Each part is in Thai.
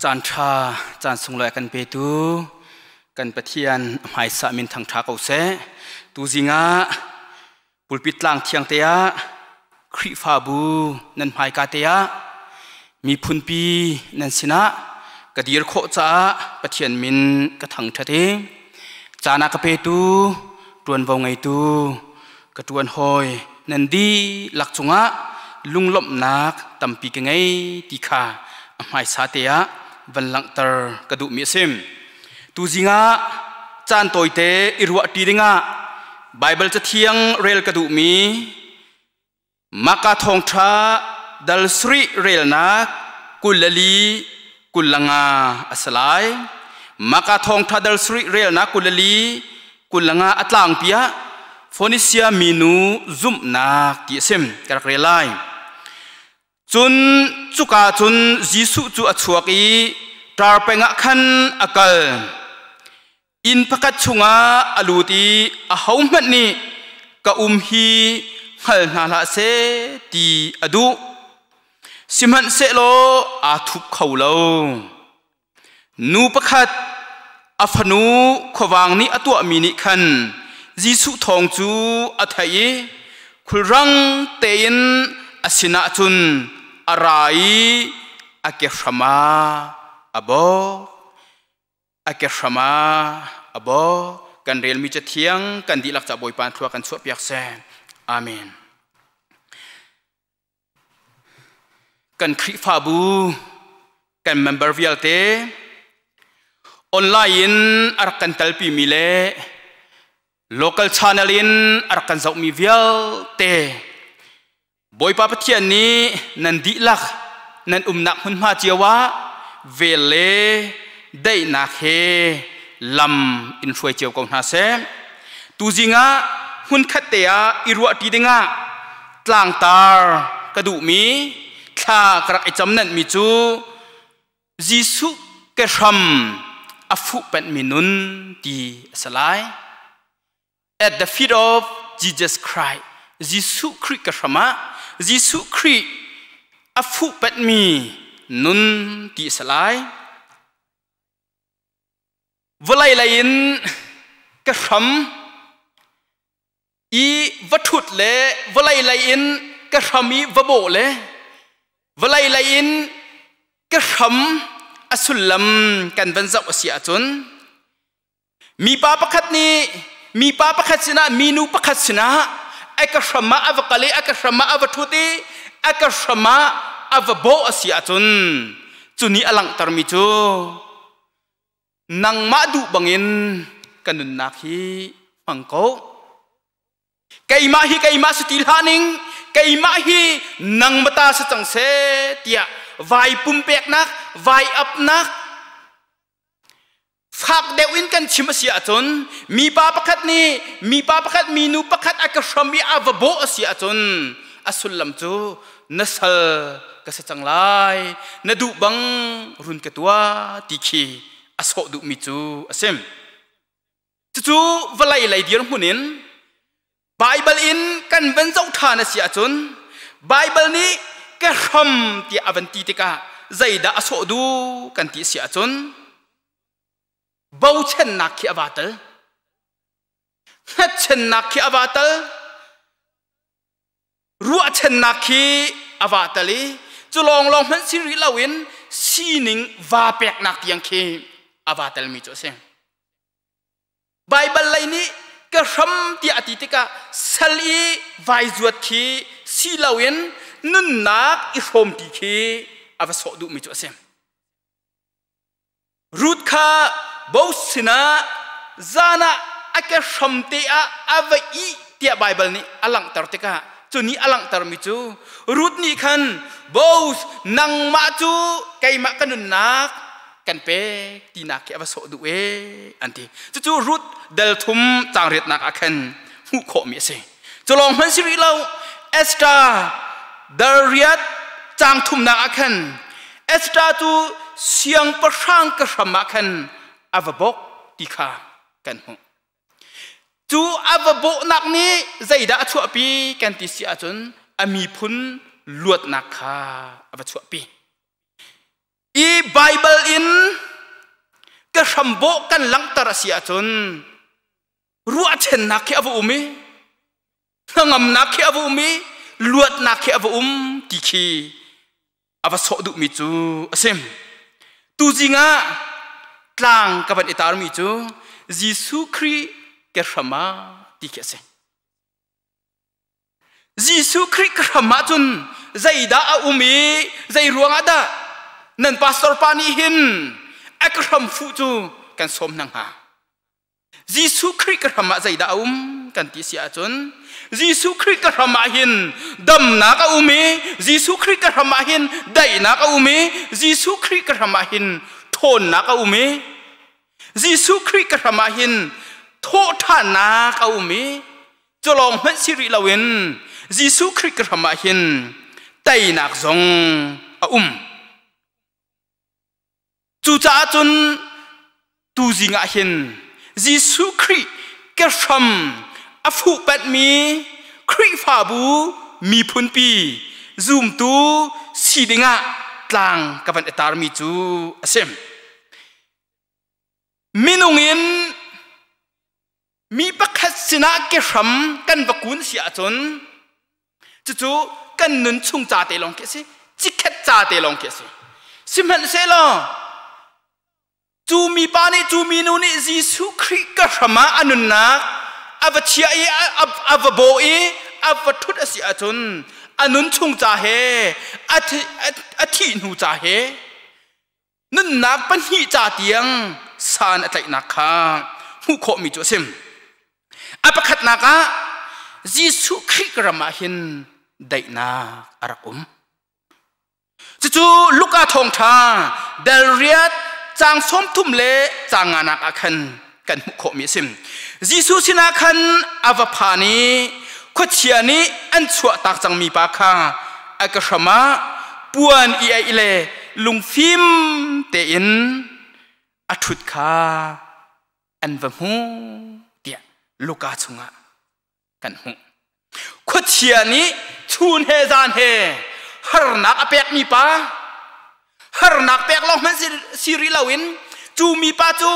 จานชาจานสงลอยกันเปตูกันปะเทียนหมายสามินทางทาเกาเสตูจิงะปุลปิดลางเทียงเตียคริฟาบูนันหมายกาเตียมีพุนปีนันสินะกระดีร์โคจ้าปะเทียนมินกระถังทะเทจานากเปตูตวนวงไงตูกระตวนหอยนันดีหลักจงะลุงลบนักตัมปีกไงตีขาหมายสาเตียวันหลังเตอร์กระดูมีซิมตูจิงะจานตัวเตอิรัวตีดิงะไบเบิลจะเทียงเรลกระดูมีมากาทองทราดัลสรีเรลนักกุลลีกุลลังาอัสลายมากาทองทราดัลสรีเรลนักกุลลีกุลลังาอัตลังเปียฟอนิเซียมินูซุมนักกิซิมกระเรลายจุนจุกาจุนจิสุจุอชวกีตราเปงะขันอักลอินพักชุงาอลูตีอาหอมมันนี่กะฮีฮัลนาลาเซตีอดูสิมันเซโลอาทุบเขาโลนูพักอาฟนูขวางนี้อตัวมินิขันจิสุทองจูอัฐยคุรังเตียนอสินาจุนอะไรอาเกชมาอบอาเกชมาอบกันเรียนมิจเทียงกันดีหลักจากบอยปานทัวกันสวดเปียกแสนอาเมนกันคริฟาบูกันเมมเบอร์วิลเตออนไลน์อารักกันตัลปีมิเลlocal channelin arkan zau mi vial te boy pa pathian ni nan di lak nan nak hun ma chiawa vele dei nak he lam in foi chiaw kong na se tu jinga hun khatea irwa ti dinga tlang tar kadu mi kha krak echam nan mi chu jisu ke ram afu pen minun ti salai at the feet of Jesus Christ Jesus Christ kasama Jesus Christ afu pat mi nun ti salai volai lain kasam i vathut le volai lain kasami vabo le volai lain kasam asulam kan banzau asia chun mi pa pakhat niมีป้าประคัตสินะมีนูประคัตสินะไอกระมาอวกาลีไอกระมาอวทุติไอกระมาอวโบอสิอาจุนจุนี้อลังตรมิจูนังมาดูบังอินกันนุนนักฮีฟังโกไกมาสติลานิงไกมาฮีนังมตาสจังเสตียไวปุ่มเปกนักไวอับนักฝากเดวินกันชิมเสียจนมีป้าประคัตนี่มีป้าประคัตมีนูประคัตอากาศมีอาวโบเสียจนอสุลลัมจูนัสลกษัตริย์จังไลนดูบังรุนกตัวติคีอสโดุมิจูอเซมจู่ๆเวลาไหลเดียร์หุ่นินไบเบิลอินกันเป็นเจ้าทานเสียจนไบเบิลนี้ก็ทำที่อวันติติกาใจด่าอสโดุกันที่เสียจนบ่าวเช่นนักขี้อวตารฮัดเช่นนักขี้อวตารรัวเช่นนักขี้อวตารจะลองมันสิริลาวินสีนิงว่าเปกนักยังขี้อวตารมีจุดเสียงไบเบิลเลยนี้ก็รำที่อธิติกาสลีไวจวดขี้สีลาวินนุ่นนักอิโรมที่ขี้อวสอดุมีจุดเสียงรูดข้าบ่าวสินะจานะอาเกชมเตียอวัยที่ไบเบิลนี้อลังตรติกาจุนี้อลังตรมิจูรูดนี้ขันบ่าวนังมาจูไกมากันนุนนักกันเปตีนักเอวสอดูเออันที่จู่รูดเดลทุมจางเรียดนักอาคันหูโคมีเสจะลองมันสิริเราเอสตาเดเรียดจางทุมนักอาคันเอสตาจูเสียงประชังกระชมาคันอวบกติขากันหูจูอวบกนักนี้ใจด่าชั่วปีกันติเสียจนมีพุนลวดนักขาอวชั่วปี I Bible ทำโบกันหลังตระเสียจนรัวเช่นนักเขียบอุ้มงำนักเขียบอุ้มลวดนักเขียบอุ้มติคีอวสดุมิจูเซมตูจิงะกลางกับอิตาร์มิจูยิสุครีเกรมาติเคเซยิสุครีเกรมาจุนใจดาอุ้มใจรวงอดานันพาสตอร์ปานีหินเอกรมฟูจูกันสมนังหายิสุคริกรมาใจดากันติเสียจนยิสุคริกรมาหินดำนักยิสุคริกรมาหินได้นักยิสุคริกรมาหินทนนักยิสุคริกรมาหินโทษท่านักจะลองเมื่อสิริลาวินยิสุคริกรมาหินได้นักจงจูจ้าจนตูจิงอาหินยิสุคริกระชำอฟูเป็ดมีคริฟาบูมีพุนปีซูมตูสีดิงะกลางกับวันเอตาร์มีจูเซมมินุงินมีปักขัดสินะกระชำกันบักกุนเสียจนจู่ๆกันนุนชุงจ่าเตลองเกสิจิกเข็ดจ่าเตลองเกสิสิมันเซลจูมีปานีจูมีนูนี่ยิสุคริกระมาอนุนักอวเชียอวโบอวทุตเสียจนอนุนชงจ่าเฮอธินูจ่าเฮนั่นนักปัญหิจ่าเตียงสานอะไรนักข้าหูโคมีจุสิมอปขัดนักยิสุคริกระมาหินได้นาอารักจู่ๆลูกอาทองทาเดลเรียดจางส้มทุ่มเละจางงานักขันกันมุขมิสิมยิสุสินาขันอวพานีขดเชียนี้อันชั่วตักจังมีปากข้าอากษมาปวนอีไอเลลุงฟิมเตอินอทุดข้าอันวหูเดียลูกาชุงะกันหูขดเชียนี้ชูนเฮจานเฮฮาร์นักอเปกมีปาฮาร์นักเปกลองมันสิริลาวินจูมีปาจู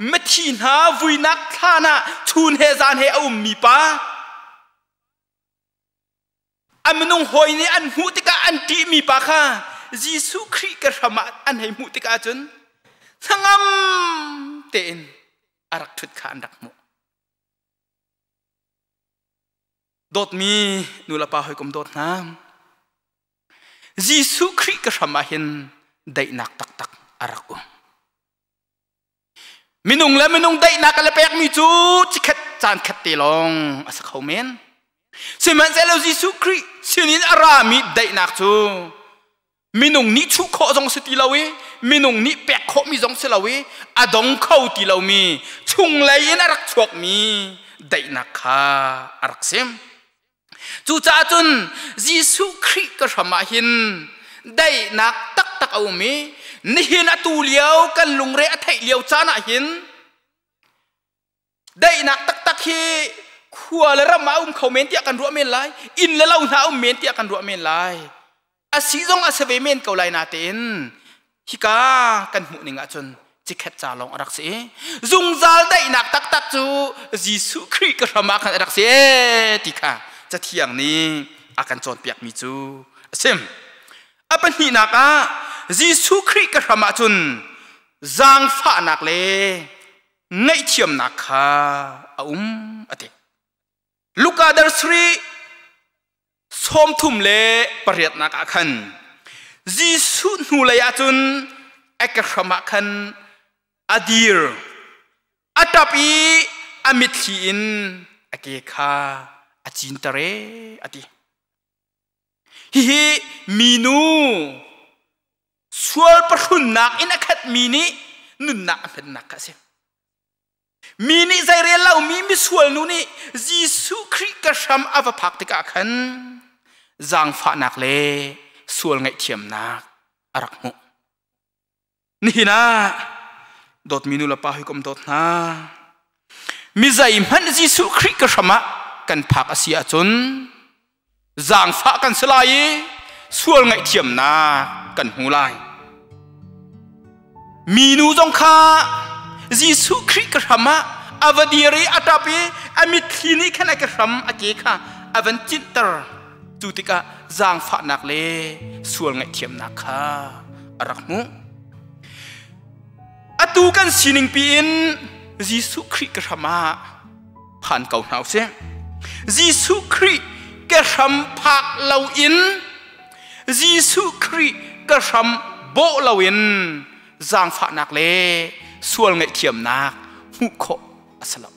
เมทีนาวุยนักท่านะชูนเฮจานเฮเอามีปาอันมนุงหอยนี่อันมุติกาอันตีมีปาค่ะยิสุคริกระมาอันให้มุติกาจนทั้งเต็นอารักทุดขานรักมุโดดมีนุลปาหอยกลมโดดน้ำยิสุคริกระมาเห็นได้นักตักอารักมินุงและมินุงได้นักอะไรแปลกมีจูจิขัดจานขัดตีลองอาศักเขาเมนสิมันเซลล์ยิสุคริสินินอารามีได้นักจูมินุงนิชุขอจงสติลาวีมินุงนิแปกขอมีจงสลาวีอดงเข้าตีลามีชุงเลยนอารักชวกมีได้นักข้าอารักเซมจูจ้าจุนยิสุคริก็สมาหินได้นักตักเอามีนี่หินอตูเลียวกันลุงเรอไทยเลียวจานะหินได้นักตักฮีขัวและรำมาเขาเมนเตียกันรัวเมนไลอินและเราหน้าเมนเตียกันรัวเมนไลอาศิจงอาเสวเมนเกาไลนาเตนฮิกากันหมุนิงาจนจิกเขจาลองรักเสียจงจาลได้นักตักจูยิสุคริก็สมากันรักเสียติค่ะจะเที่ยงนี้อาการจนเปียกมีจูเซมอปันหินักยิสุคริกระมาจุนจางฟ้านักเลไงเทียมนักข้าอติลูกาดาร์สรีสมทุ่มเลปริยนักขันยิสุนูเลยจุนเอกระมาขันอดีร์อัตปีอมิทินอเกคาอจินตเรอติฮิมีนูสวลปรุนนักอินักขัดมีนี่นุนนักเป็นนักกันเสียมีนี่ใจเรียนเรามีสวลนูนี่ยิสุคริกระชำอวพักติกาขันจางฟ้านักเลสวลไงเทียมนักอารักมุนี่นะโดดมีนุลปาหิกมโดดนะมีใจมันยิสุคริกระชำกันพักอาเซียจนจางฟ้ากันสลายสวลไงเทียมนักกันหูลายมีนูจงคา ยิสุคริกระมาอวดีรีอัตาปีอามิทีนี้แค่ไหนกระมอาเกค่ะอวันจิตตร์จุติกะจางฝานักเลส่วนไงเทียมนักค่ะรักมุอตูกันสินิงปีนยิสุคริกระมาผ่านเก่าหนาวเสียยิสุคริกระมพักเหลาอินยิสุคริกระมโบเหลาอินจางฝานักเลส่วนไงเทียมนักมุขอัสลับ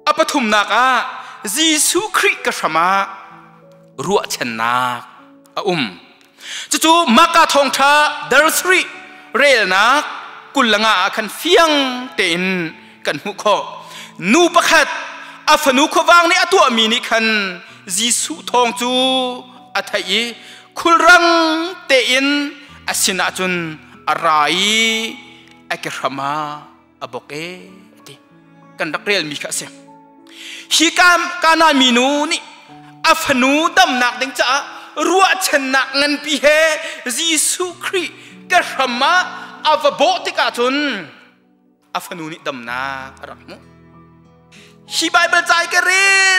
อปทุมนักยิสุคริกระมารัวเชนนักจู่ๆมักกะทองทาดาร์สรีเรลนักกุลงาคันเฟียงเต็นกันมุขนูประคัดอาฟนูขวางในตัวมีนิคันยิสุทองจูอัฐยคุลรังเต็นอาศินาจุนอะไรเอกรามาอบกติกันรักเรียลมีข้าเสียฮิกามกานามีนูนี่อาฟนูดำนักดึงจ้ารัวชนะเงินปีเฮยิสุคริกระมาอาฟโบติกาจุนอาฟนูนี่ดำนักรักมุฮิไบเบิลใจกระเร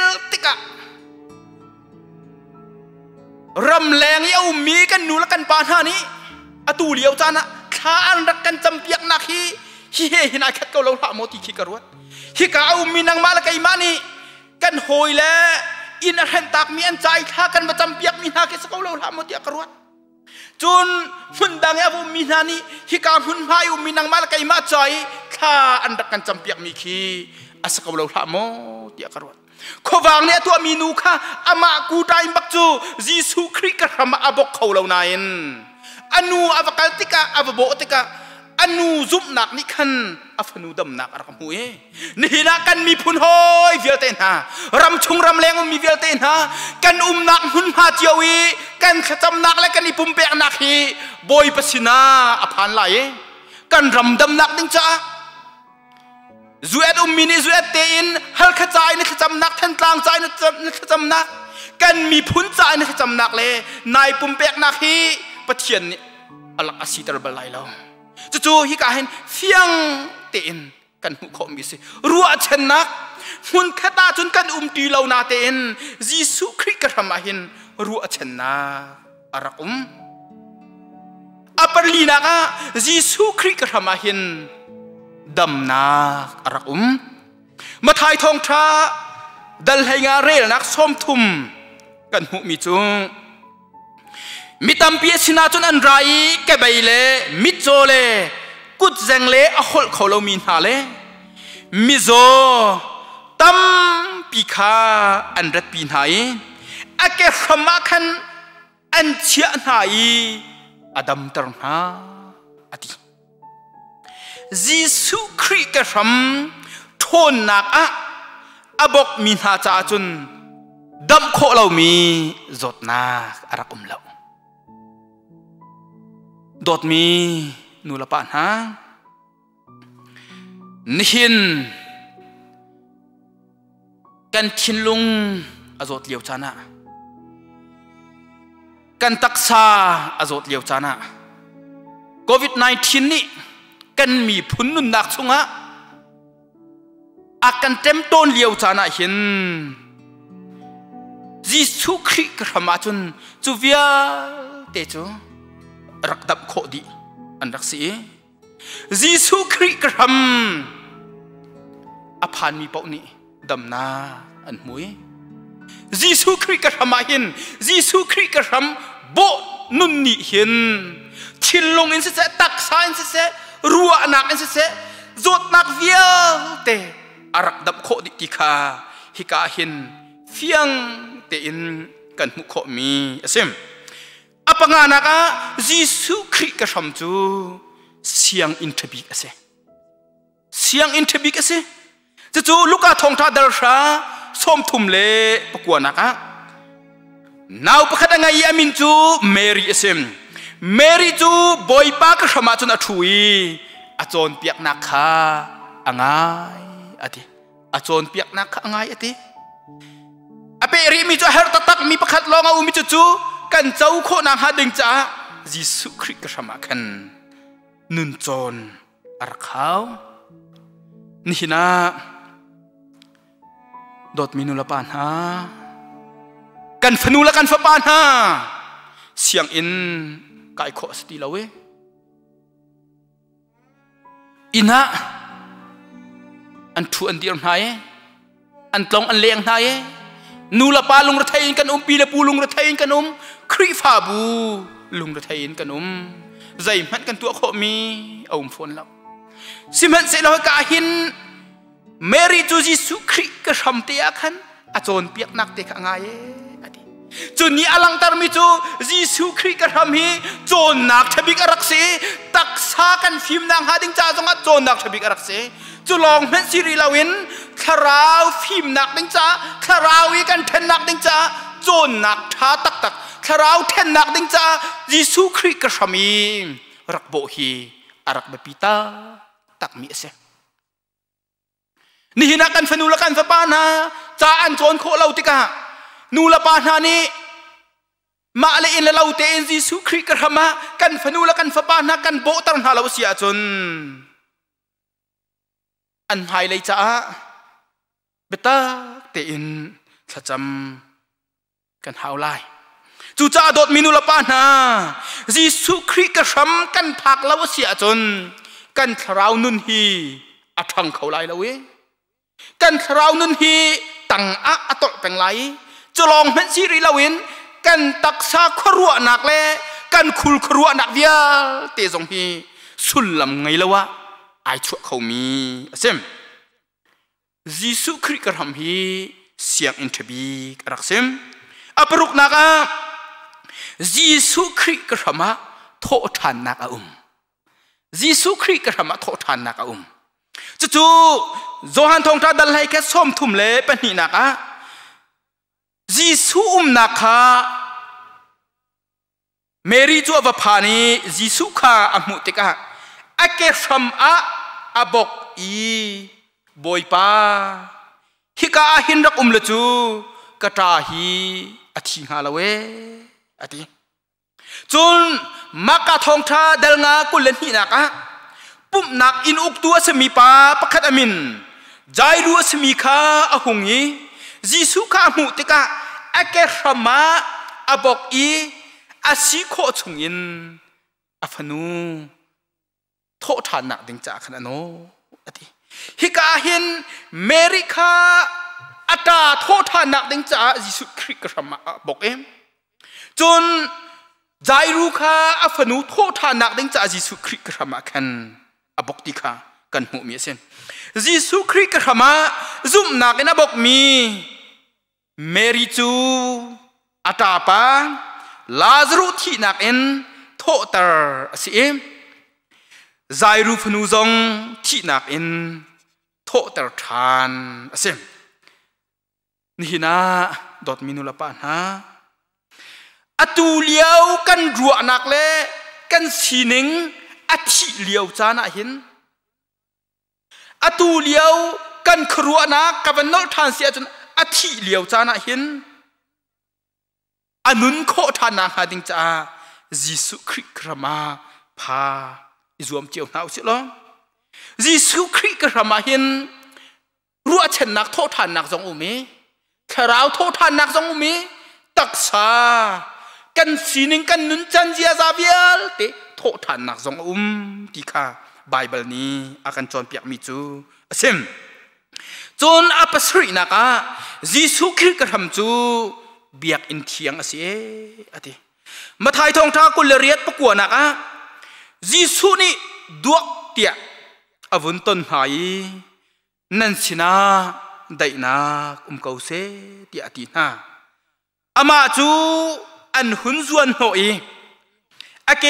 ลติการำแรงเย้ามีกันนูละกันปานหานี้อตูเลียวจานะข้าอันรักกันจำเปียกนักฮิเฮหินาคัดเกาเราละโมติขิกรวดฮิกาเอามีนางมาละกันมานี่กันโหยและอินอันเห็นตักมีอันใจข้ากันมาจำเปียกมีนาคิสเกาเราละโมติกรวดจนหุ่นดังเอวุมีนานี่ฮิกาหุ่นพายุมีนางมาละกันมาใจข้าอันรักกันจำเปียกมีขีอาสเกาเราละโมติกรวดขวางเนี่ยตัวมีนูค่ะอามากูได้บักจูยิสุคริกระมาอบกเขาเหล่านั้นอนูอวกาติกาอวโบติกาอนูซุบหนักนี่คันอฟนูดำหนักอะไรกันหูนี่นะกันมีพุนหอยเวียเตนฮารำชุงรำแรงมีเวียเตนฮากันหนักหุ่นพาเจียวีกันขจำหนักและกันอีปุ่มเปะหนักฮีบอยปัสนาอภันไหลกันรำดำหนักดิ้งจ้าจูเอ็ดมินิจูเอ็ดเตอินฮัลขจายนี่ขจำหนักทันกลางใจนี่ขจำหนักกันมีพุนใจนี่ขจำหนักเลยนายปุ่มเปะหนักฮีปะเทียนนี่อลักอาศิตระบลายเราจู่ๆฮิกาเห็นเฟียงเต็นกันหุขมิสิรัวเชนนักหุ่นขตาจนกันตีเรานาเต็นยิสุคริกระมาเห็นรัวเชนนักอารักอัปลีนักยิสุคริกระมาเห็นดำนักอารักมาทายทองทราดัลให้งาเรลนักส้มทุ่มกันหุมิจุงมิตำเปียสินาจนอันไรแกใบเล่มิโจเล่กุดเจงเล่อขลเขาเรามีนาเล่มิโจตั้มปีขาอันรัดปีไหนอาเกฟมาคันอันเชียไหนอดัมตรงหาอดียิสุคริกระมทนนักอบกมีนาจาจนดำโคเรามีจดนักอารักเราดดมีนูละปานฮะนินกันทินลุงอจดเลียวจานะกันตักษาอจดเลียวจานะโควิด-19นี่กันมีพุนนุนนักสุงะอากันเต็มต้นเลียวจานะเห็นยิสุคริกระมาจนจูเวียเตจูรักดับโคดีอันรักสียิสุคริกรัมอภันมีปอกนี้ดำนาอันมวยยิสุคริกรัมมาเห็นยิสุคริกรัมโบนุนนี่เห็นชิลลงอินเสตักซาอินเสรัวนักอินเสจดนักเวียเตอารักดับโคดีติคาฮิกาเห็นเฟียงเตอินกันมุขมีเสมapa nga naka Yesu Christ ka samju siang interview ase siang interview ase chu luka thong tha dar sha som thum le pakwa naka naw pakhat ngai amin chu Mary ase Mary chu boy pa ka sama chu na thui achon piak nakha angai ati achon piak nakha angai ati ape ri mi chu her tatak mi pakhat longa umi chuกันเจ้าโคนางหาดึงจ้า ยิสุคริกระมาคันนุนจนอารักเขานี่นะดดมินุลปานฮากันฟนูละกันฟปานฮาเสียงอินกายขอสติลาเวอินะอันทุอันเดียร์นายอันตรงอันเลี้ยงนายนูละปาลุงระไทยกันปีละปูลุงระไทยกันครีฟาบูลุงระไทยกันใจมันกันตัวขมีเอาฝนแล้วสิมันเสนากาหินเมริจูจิสุคริกระชำเตียขันอาจนเปียกนักเตะขงายจุนนี้อลังตารมิจูจิสุคริกระชำฮีโจนนักทบิกรักเสตักษากันฟิมนางหาดิงจ้าจงอัดโจนนักทบิกรักเสจุลองเมสิริลาวินคาราวฟิมนักดิงจ้าคาราวีกันเทนนักดิงจ้าโจนนักท้าตักตักคาราวเทนนักดิงจ้าจิสุคริกระชำฮีรักโบฮีอารักเบปิตาตักมีเสนี่หินักกันฟนูละกันฟปานาจาอันโจนโคเลาติกานูละปานานี่มาเลอินละเลาเตอินจิสุคริกระมากันฟนูละกันฟปานากันโบตันฮาลาวเสียจนอันไฮเลยจ้าเบต้าเตอินขจำกันฮาวไลจูจ้าโดดมินุละปานาจิสุคริกระมกันผักลาวเสียจนกันคราวนุนฮีอัทังเขาไลละเวกันคราวนุนฮีตังอะอัตเป็นไรจะลองเห็นสิริลาวินกันตักซาครัวหนักเลยกันคุลครัวหนักเวียเตจงฮีสุลลำไงละวะไอชั่วเขามีเซมยิสุคริกรำฮีเสียงอินทบีกรักเซมอปรุกนักยิสุคริกรำโทษานนักยิสุคริกรำโทษานนักจู่โจฮันทงตาดัลไลแค่ส้มทุ่มเล่เป็นนี่นักยิสุนักเมริจูอวพานียิสุข้าอมุติกะอเกชัมอาบกอีบอยปาฮิกาหินรักละจูกะตาฮีอธิฮาลาเวอธิจุนมักกะทงตาดัลงากุลนี่นักปุ่มนักอินอุกตัวสมีปาปะคัดอามินใจรัวสมีข้าอหงยียิสุข้ามุติกะอเกชัมอาบกอีอาศิโคชงอินอาฟนูโทษฐานหนักดิงจากขนาดโนฮิกาหินเมริกาอัตาโทษฐานหนักดิงจากยิสุคริกรมาบอกจนใจรู้ข้าอาฟนูโทษฐานหนักดิงจากยิสุคริกรมาคันอบอกติกากันหูมีเส้นยิสุคริกรมาซุ่มหนักนะบอกมีเมริจูอัตาปาลาซารุที่นักเอ็นโทตาสิใจรูฟนูซงที่นักเอ็นโทตาทานสินี่นะดอดมินุลปานฮะอตูเลียวกันรัวนักเล่กันสีนิงอธิเลียวจานะเห็นอตูเลียวกันครัวนักกับนอทานเสียจนอธิเลียวจานะเห็นอนุนโคทานาหาดิงจ้ายิสุคริกรมาพาอิจวมเจียวหนาวสิล้อยิสุคริกรมาเห็นรัวเช่นนักโทษทานนักจงอุเมคาราวโทษทานนักจงอุเมตักษากันสีนึงกันนุนจันเจียซาเบียลเตโทษทานนักจงที่ข้าไบเบิลนี้อากันจอนเปียกมิจูเซมจนอัปสรินักยิสุคริกรำจูเบียกอินเทียงสิอธิมาถ่ายทองท้ากุลเรียดประกวดนักยิสุนี่ดวกเตียอวุนต้นหายนันสินาได้นักเกาเสเตียตีนาอามาจูอันหุนจวนหอยอเก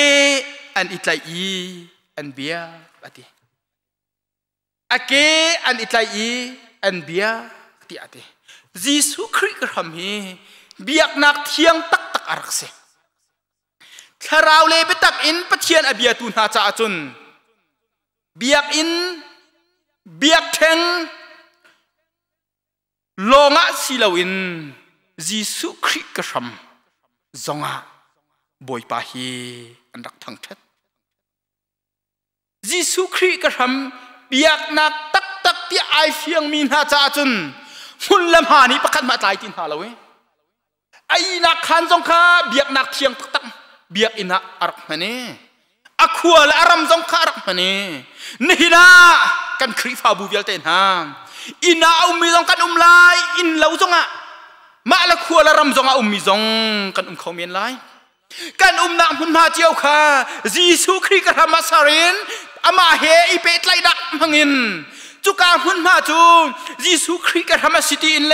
อันอิตไลอีอันเบียอธิอเกอันอิตไลอีอันเบียเตียตียิสุคริกรำฮีเบียกนักเทียงตักตักอารักเสคาราวเลไปตักอินปะเทียนอเบียตุนหาจ่าจุนเบียกอินเบียกเทงโลงะสิลาวินยิสุคริกรำจงะ บอยปาฮีอันรักทั้งทัดยิสุครีกระทำเบียกนักตักตักที่ไอเฟียงมีนาจาจุนมุนลำหานี้ประคันมาตายตินหาเราไอ้นักขันจงข้าเบียกนักเทียงตักตักเบียกอินะอารักมันเน่อขวและอารมจงข้าอารักมันเน่นี่นะกันครีฟาบูเวลเตนฮาอินะอุมิจงกันไลอินเหลาจงอะมาละขวและอารมจงอะอุมิจงกันเขาเมียนไลกันนักมุนมาเจียวข้ายิสุครีกระทำมาสารินอามาเฮอีเป็ดไลดักมังอินจุกามุนมาจูยิสุครีกระทำมาสิติอินเล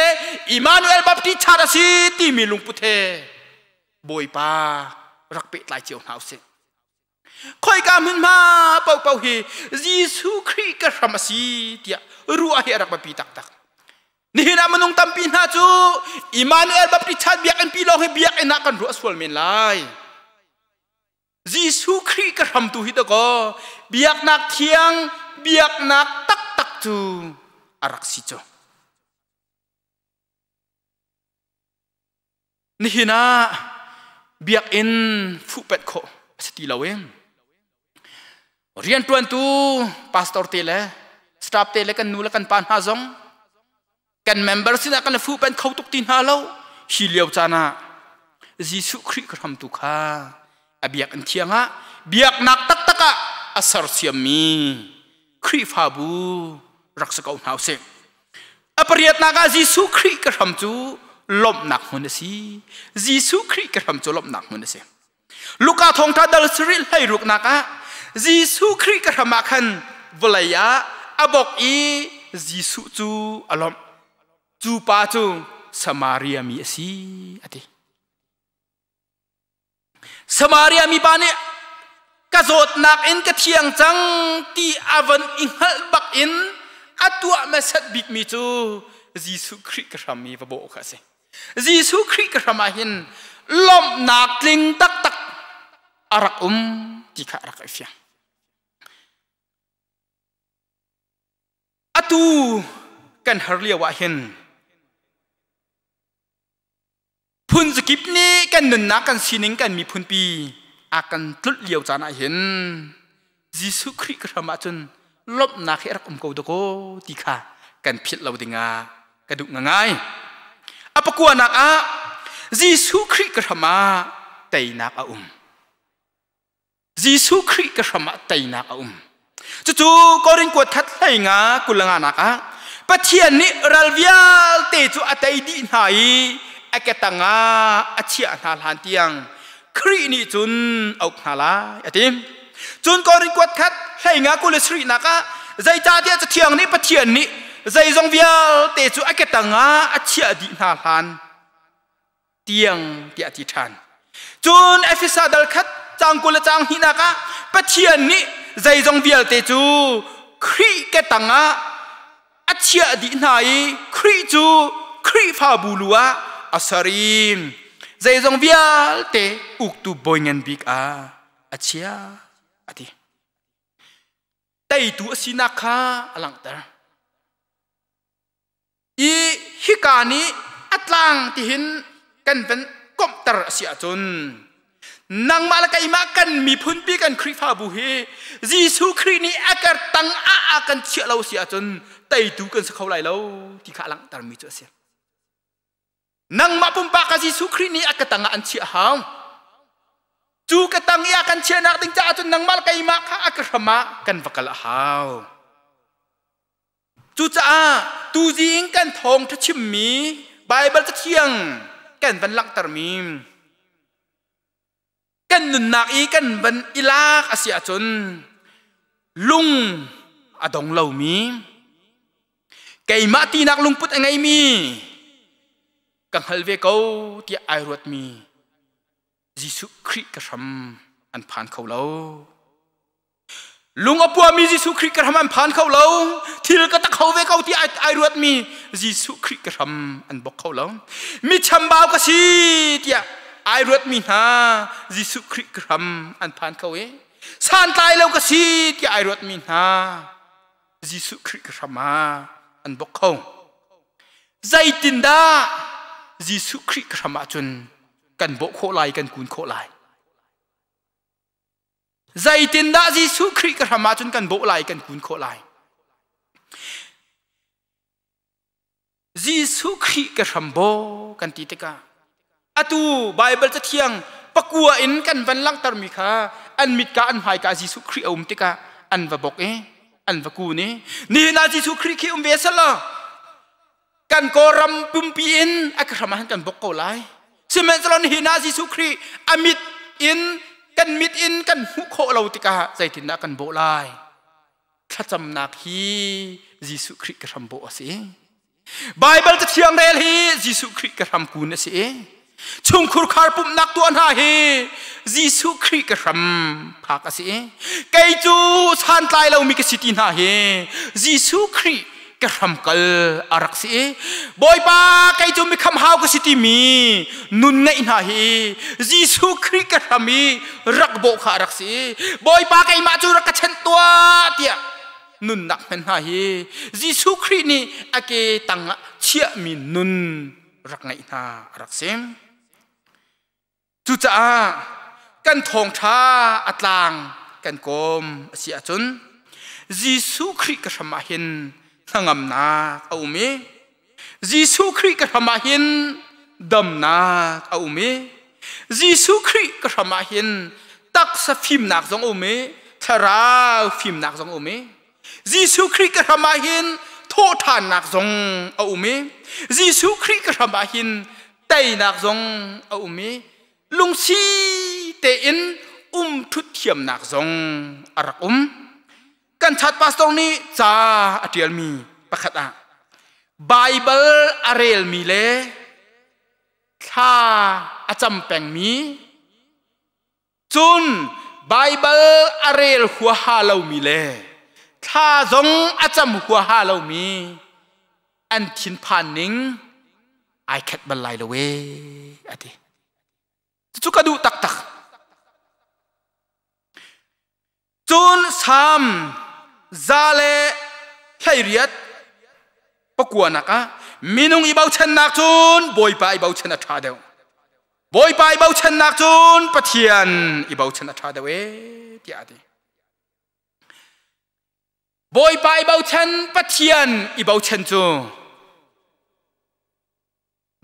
อิมานูเอลบัพติชาดาสิติมีลุงพุทเทบอยปารักเป็ดไลเจียวหนาวเสคอยกามุนมาเป่าเฮยิสุครีกระทำมาสิติยรู้อาเฮรักบัพติตักตักนี่นะมันงตัมปีนาจูอิมานูเอลบัพติชาดเบียกันปีลองให้เบียกเอ็นักกันรัวสวลเมนไลยิสุครีกระทำตุฮิตก็เบียกนักเทียงเบียกนักตักตักจูอารักสิจูนี่นะเบียกอินฟุเป็ดโคสติลาเวมเรียนตัวตูพาสตอร์เตเลสตาฟเตเลกันนูเลกันปานฮาซงกันเมมเบอร์สินะกันฟุเป็ดเขาตุกตินฮาโลฮิเลียวจานะยิสุครีกระทำตุข้าเบียกอันเทียงะเบียกนักตักตักะอาศัยเสียมีครีฟาบูรักษาเอาหนาวเสกปริยัตินักยิสุครีกระทำจูลมหนักมันสิยิสุครีกระทำจูลมหนักมันสิลูกาทองทัดดัลสริลให้รุกนักยิสุครีกระทำมาขันวลายะอบอกอียิสุจูอารมจูปาจูสมาเรียมีสิอติสมาเรียมีปานี่กระโดดนักอินกระเทียงจังที่อาวันอิงฮัลบักอินอัตัวมาสัดบิกมีจูยิสุคริกระมีพระโบกสิยิสุคริกระมาหินลมนักลิงตักตักอารักที่ข้ารักไอเฟียงอัตูกันฮาร์เลียวะหินพุนสกิปนี้กันหนุนนักกันสินิงกันมีพุนปีอากันตุลเลียวจานาเห็นยิสุคริกระมาจนลบนักให้รักกูตะโกตีขากันพิษเราดิงากระดุกง่ายอปกวนักยิสุคริกระมาไตนักยิสุคริกระมาไตนักจู่ๆก็ริงกวดทัดให้กุลงานักปะเทียนนิรัลวิลเตจูอัตไอดีนายอเกตังอาเชียนาลานเตียงครีนี่จุนเอาหาลาอติมจุนก่อนกวดคัดให้กุลสรีนักใจจ่าเดียจะเทียงนี่ปะเทียนนี่ใจจงเวียเตจูอเกตังอาเชียดีนาลานเตียงที่อธิษฐานจุนเอฟิซาดัลคัดจังกุลจังหินักปะเทียนนี่ใจจงเวียเตจูครีเกตังอาเชียดีนายครีจูครีฟาบูลัวอาสาริมใจจงเวียเตอุกตูบอยเงินบิกอาเชียอดีแต่ตัวสินักข้าหลังตาอีฮิกานีอัตลังที่เห็นกันเป็นกบตระเสียจนนังมาละไกมากันมีพุนปีกันคริฟาบุเฮยิสุครีนี้อากาศตั้งอากันเชื่อเราเสียจนแต่ตัวกันสักเขาไหลเราที่ข้าหลังตามีเจอเสียนังมาปุ่มปากยิสุครีนี้อากาศตั้งอันเชื่อหาวจูกตังยากันเชียนักติงจ้าจนนังมาลกายมาข้าอักขมากันฟักละหาวจูจ้าตูจิงกันทองทัชมีไบเบิลจะเที่ยงกันวันลักตรมีกันนุนนักอีกันวันอิลากอาเซียจนลุงอดงเหล่ามีไก่มาตีนักลุงพุทธไงมีกังฮัลเวกเอาที่ไอรวดมียิสุคริกระทำอันผ่านเขาเราลุงอปัวมียิสุคริกระทำอันผ่านเขาเราที่เราก็ตะเขาเวกเอาที่ไอรวดมียิสุคริกระทำอันบอกเขาเรามีชำบ่าวก็สิที่ไอรวดมีนะยิสุคริกระทำอันผ่านเขาเวสานตายแล้วก็สิที่ไอรวดมีนะยิสุคริกระทำอันบอกเขาใจตินดายิสุคริกระทำจนกันโบโคไลกันกุนโคไล ใจตินดาจิสุคริกระมาจนกันโบไลกันกุนโคไลจิสุคริกระมโบกันติเตกาอตูไบเบิลจะเที่ยงปะกัวอินกันวันลังตรมิค่ะอันมิดกาอันหายกาจิสุคริอมติกาอันวะบอกอันวะกูนี่นาจิสุคริคิอมเวสละกันโกรัมปุ่มปีอินอักขระมากันบอกโกไลซึ่งแม้ตอนนี้นาจิสุคริอามิดอินกันมิดอินกันหุโคเราติกาใจตินดากันโบไลข้าจำนักฮีจิสุคริกระมโบสิไบเบิลจะเที่ยงเรลฮีจิสุคริกระมกูนสิชุมคุรคาร์ปุ่มนักตัวนาเฮจิสุคริกระมพากสิไกจูสันไตเรามีกสิตินาเฮจิสุคริกระมกัลอารักสิบอยปาไกจูมีคำหาวกสิติมีนุนเนอินาเฮจิสุคริกระมีรักโบขารักสิบอยปาไกมาจูรักเชนตัวเตียนุนนักเป็นนาเฮจิสุครินี่อเกตังเชียมีนุนรักไงนารักเซมจุจ้ากันทองท้าอัตลางกันกลมเสียจนจิสุคริกระมาหินทั้งอำนาจเอาเมจิสุคริกระมาหินดำนาเอาเมจิสุคริกระมาหินตักสฟิมนักจงเอาเมทาราฟิมนักจงเอาเมจิสุคริกระมาหินโทษทานนักจงเอาเมจิสุคริกระมาหินไตนักจงเอาเมลุงซีเตอินทุดเทียมนักจงอารักกันชัดปัสตรงนี้จ้าอธิลมีประคัตอะไบเบิลอาเรลมีเลข้าอาจำแปงมีจุนไบเบิลอาเรลหัวฮาเรามีเลข้าจงอาจำหัวฮาเรามีอันทินผ่านนิงไอแคทบันไลละเวอธิจุกดูตักจุนสามซาเลไฮเรียดปกวนนักมินุงอีบ่าวเชนนักจุนบอยไปอีบ่าวเชนอัฐาเดวบอยไปอีบ่าวเชนนักจุนปะเทียนอีบ่าวเชนอัฐาเดวที่อาดีบอยไปอีบ่าวเชนปะเทียนอีบ่าวเชนจู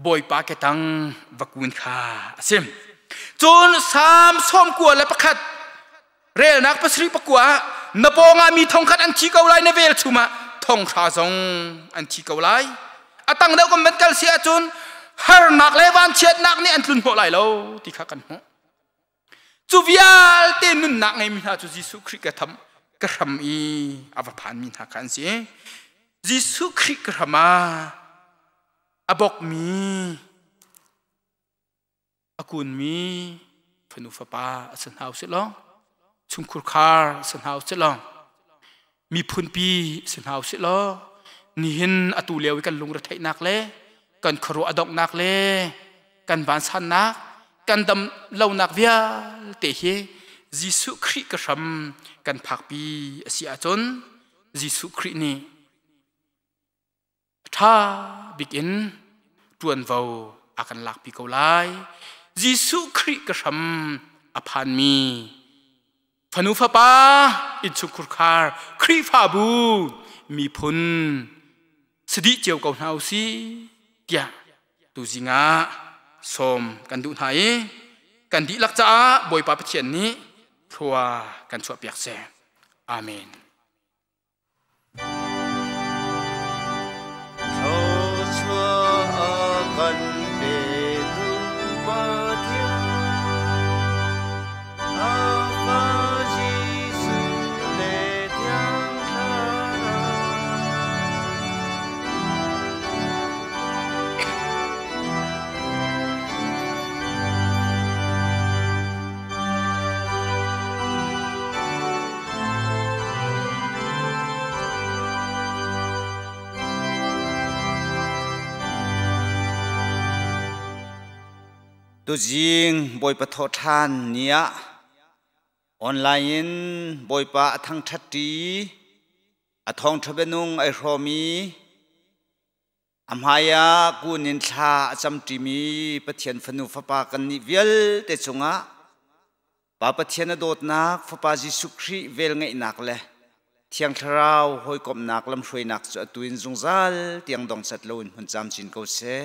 บอยปาเกตังวักวินข้าซิมจุนสามส้มกวนและประคัดเรียนักภาษาปกว่านปองามีทองคัดอันที่เกาไลในเวลชุมาทองชาจงอันที่เกาไลตั้งเดียวกันเป็นกันเสียจุนฮาร์นักเลวันเชียดนักนี่อันทุนหัวไหลเราที่ข้ากันหัวจูวิอาลเตนุนนักไงมินาจูจิสุคริกทำกระทำอีอวพานมินากันเสียจิสุคริกระมาบอกมีอากุนมีพนุฟปาสันหาวเสลองชุมคุรคาร์สันหาวเสลองมีพุนปีสันหาวเสลอนี่เห็นอตูเลียวกันลงระเทนักเล่กันครัวอดอกนักเล่กันบานสันนักกันดำเหล่านักเวียเตะเฮจิสุคริกระมกันผักปีเสียจนจิสุครินี่ถ้าบิกินตวนเวาอากันหลักปีเกาไลจิสุคริกระมอภานมีพนุฟปาอินสุคุรคาร์ครีฟาบูมีพุนสดิเจียวเกาหนาซีเตียตูจิงาสมกันดูไทยกันดิลักจ้าบอยปาเพียนนี้พรัวกันชัวเปียกแสอาเมนตัวจริงบอยปะทอทานเนี่ยออนไลน์บอยปะทั้งทัดดีอทองทะเบนุงไอโรมีอัมหายากูนินชาจำจีมีปะเทียนฟนุฟปากันนิเวลเตจงะ Papa Thiana dot nak Papa Jesu Christ vel ngai nak le thiang tharau hoi kop nak lam hroi nak chu atuin zungzal tiang dong chat loin hun cham chin ko se